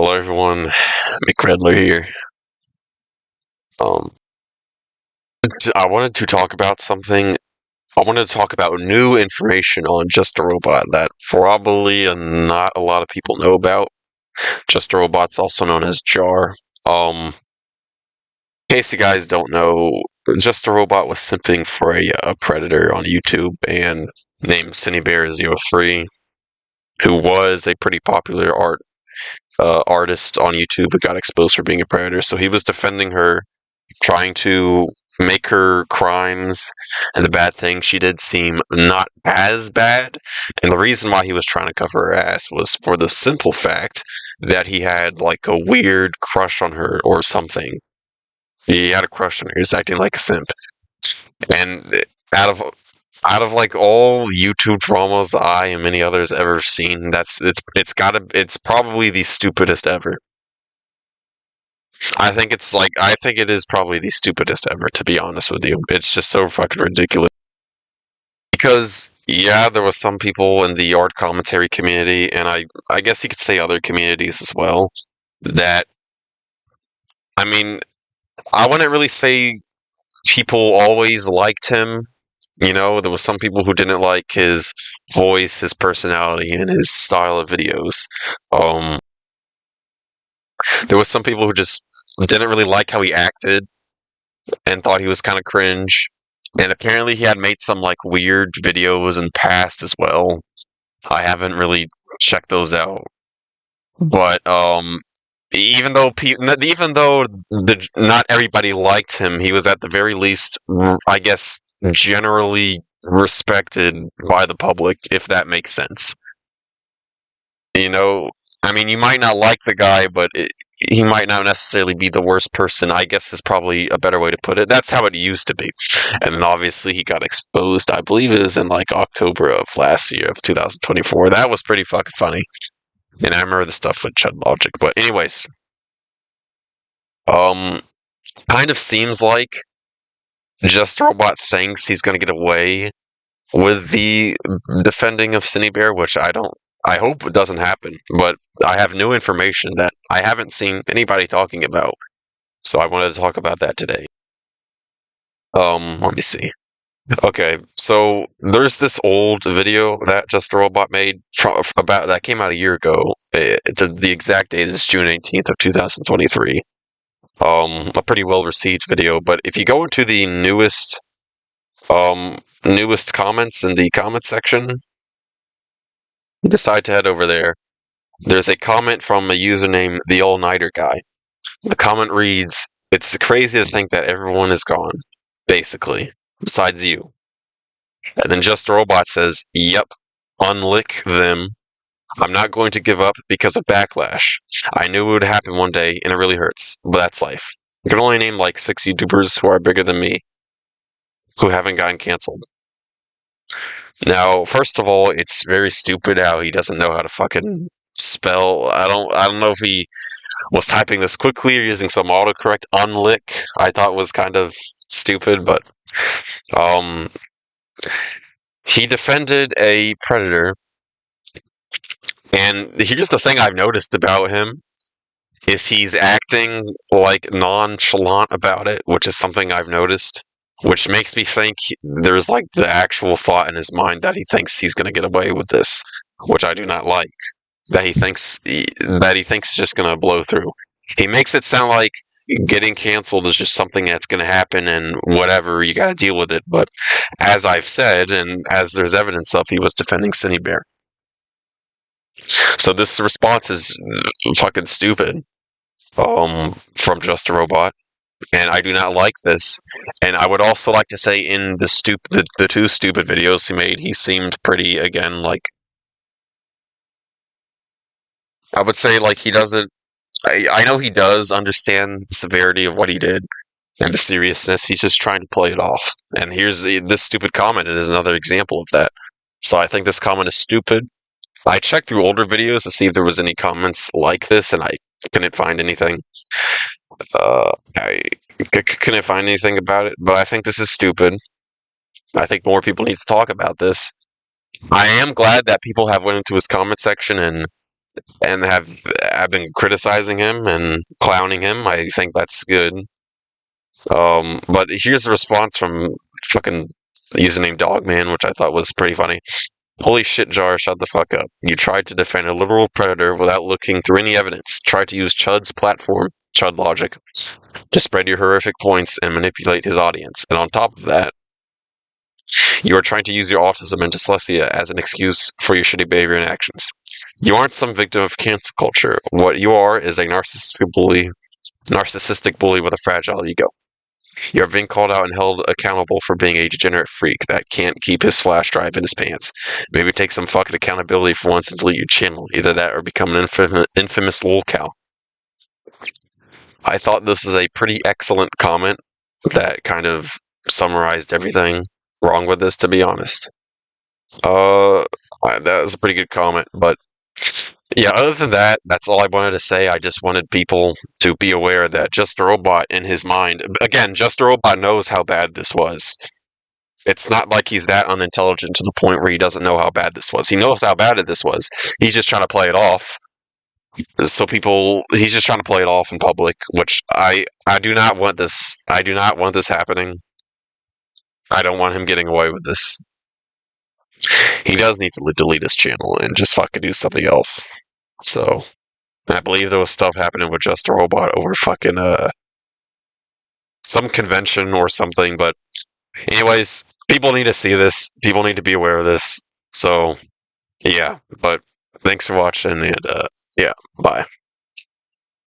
Hello, everyone. McRedler here. Um, I wanted to talk about something. I wanted to talk about new information on Just a Robot that probably not a lot of people know about. Just a Robot's also known as JAR. In case you guys don't know, Just a Robot was simping for a predator on YouTube and named CineBear03, who was a pretty popular artist on YouTube but got exposed for being a predator. So he was defending her, trying to make her crimes and the bad things she did seem not as bad. And the reason why he was trying to cover her ass was for the simple fact that he had like a weird crush on her or something. He had a crush on her. He was acting like a simp. And out of out of like all YouTube dramas I and many others ever seen, it's probably the stupidest ever. I think it is probably the stupidest ever, to be honest with you. It's just so fucking ridiculous. Because yeah, there was some people in the art commentary community, and I guess you could say other communities as well, that I mean, I wouldn't really say people always liked him. You know, there was some people who didn't like his voice, his personality, and his style of videos. Um, there was some people who just didn't really like how he acted and thought he was kind of cringe. And apparently he had made some like weird videos in the past as well. I haven't really checked those out. But even though not everybody liked him, he was at the very least, I guess, generally respected by the public, if that makes sense. You know, I mean, you might not like the guy, but he might not necessarily be the worst person. I guess is probably a better way to put it. That's how it used to be. And then obviously he got exposed, I believe it was in like October of last year of 2024. That was pretty fucking funny. And I remember the stuff with Chud Logic. But anyways, um kind of seems like Just Robot thinks he's gonna get away with the defending of Cinebear, which I hope it doesn't happen, but I have new information that I haven't seen anybody talking about. So I wanted to talk about that today. Let me see. Okay, so there's this old video that Just a Robot made about that came out a year ago. The exact date is June 18th of 2023. A pretty well received video, but if you go into the newest comments in the comment section, you decide to head over there. There's a comment from a username, the All Nighter Guy. The comment reads, "It's crazy to think that everyone is gone, basically, besides you." And then Just a Robot says, "Yep, unlick them. I'm not going to give up because of backlash. I knew it would happen one day, and it really hurts, but that's life. I can only name like 6 YouTubers who are bigger than me who haven't gotten canceled." Now, first of all, it's very stupid how he doesn't know how to fucking spell. I don't know if he was typing this quickly or using some autocorrect. Unlick, I thought was kind of stupid, but um, he defended a predator, and here's the thing I've noticed about him is he's acting like nonchalant about it, which is something I've noticed, which makes me think there's like the actual thought in his mind that he thinks he's going to get away with this, which I do not like. That he thinks it's just going to blow through. He makes it sound like getting canceled is just something that's going to happen and whatever, you got to deal with it. But as I've said, and as there's evidence of, he was defending Cinebear. So this response is fucking stupid. From Just a Robot, and I do not like this. And I would also like to say, in the two stupid videos he made, he seemed pretty, again, like I would say, like he doesn't. I know he does understand the severity of what he did and the seriousness. He's just trying to play it off. And here's this stupid comment. It is another example of that. So I think this comment is stupid. I checked through older videos to see if there was any comments like this, and I couldn't find anything. I couldn't find anything about it, but I think this is stupid. I think more people need to talk about this. I am glad that people have went into his comment section and and have been criticizing him and clowning him. I think that's good. But here's the response from fucking username Dogman, which I thought was pretty funny. Holy shit, Jar, shut the fuck up. You tried to defend a literal predator without looking through any evidence. Tried to use Chud's platform, Chud logic, to spread your horrific points and manipulate his audience. And on top of that, you are trying to use your autism and dyslexia as an excuse for your shitty behavior and actions. You aren't some victim of cancel culture. What you are is a narcissistic bully with a fragile ego. You are being called out and held accountable for being a degenerate freak that can't keep his flash drive in his pants. Maybe take some fucking accountability for once and delete your channel. Either that or become an infamous lol cow. I thought this was a pretty excellent comment that kind of summarized everything wrong with this, to be honest. That was a pretty good comment, but yeah, other than that, that's all I wanted to say. I just wanted people to be aware that Just a Robot in his mind, again, Just a Robot knows how bad this was. It's not like he's that unintelligent to the point where he doesn't know how bad this was. He knows how bad this was. He's just trying to play it off. So he's just trying to play it off in public, which I do not want this. I do not want this happening. I don't want him getting away with this. He does need to delete his channel and just fucking do something else. So, I believe there was stuff happening with Just a Robot over fucking some convention or something. But anyways, people need to see this. People need to be aware of this. So, yeah. But thanks for watching, and yeah, bye.